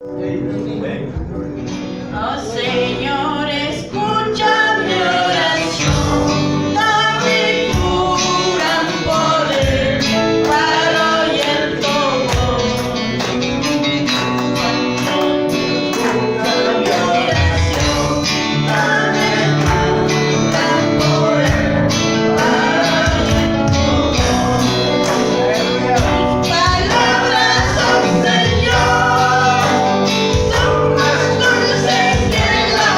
Oh Señor, escucha mi oración, dame cura, poder para oír todo. Escucha mi oración, dame cura, poder para oír todo. Tus palabras, oh Señor, son más dulces que la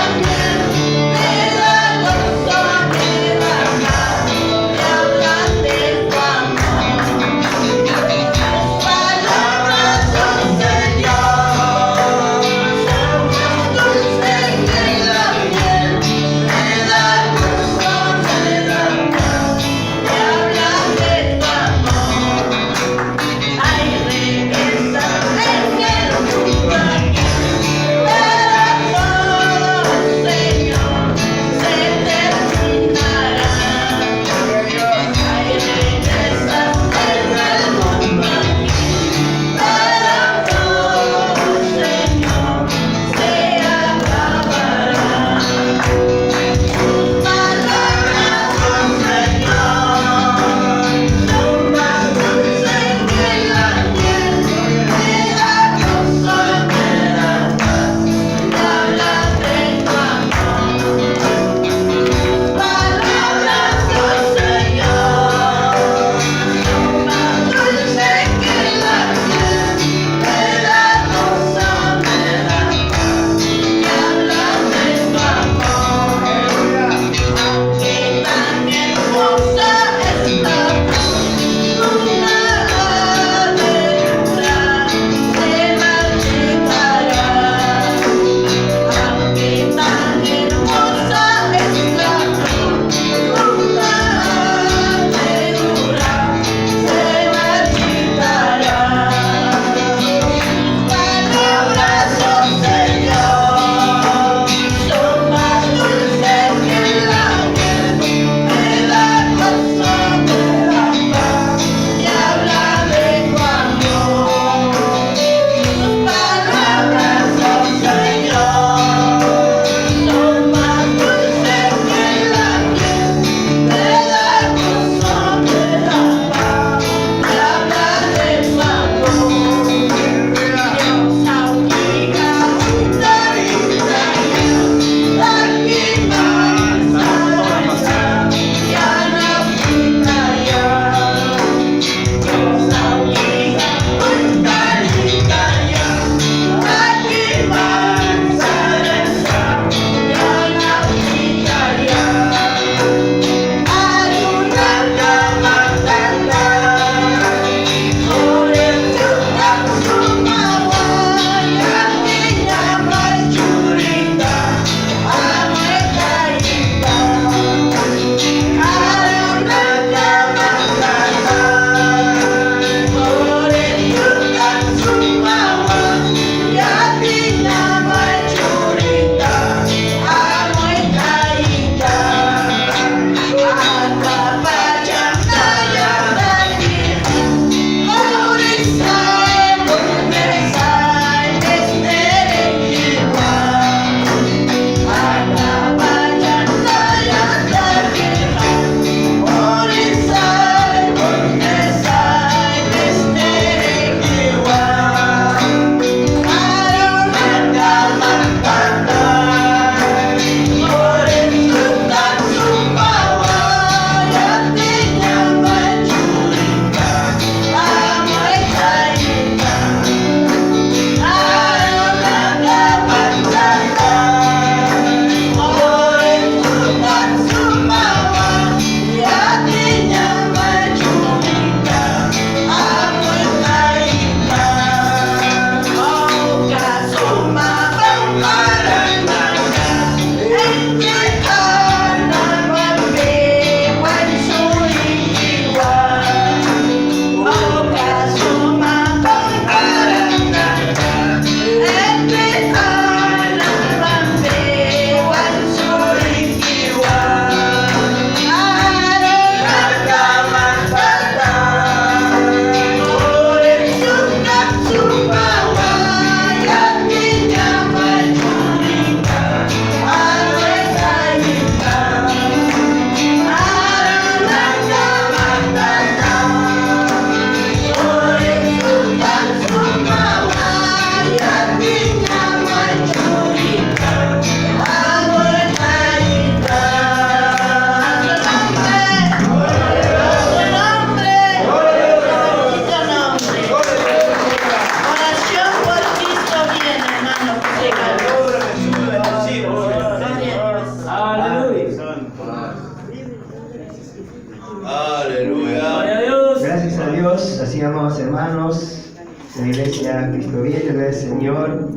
a Cristo viene, gloria al Señor.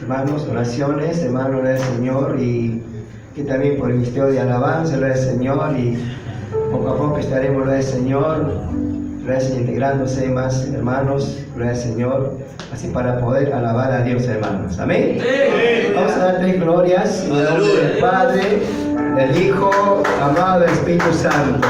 Hermanos, oraciones, hermanos, gloria al Señor, y que también por el misterio de alabanza, gloria al Señor, y poco a poco estaremos, gloria al Señor, integrándose más hermanos, gloria al Señor, así para poder alabar a Dios, hermanos. Amén. Vamos a dar 3 glorias en el nombre del Padre, del Hijo, amado del Espíritu Santo.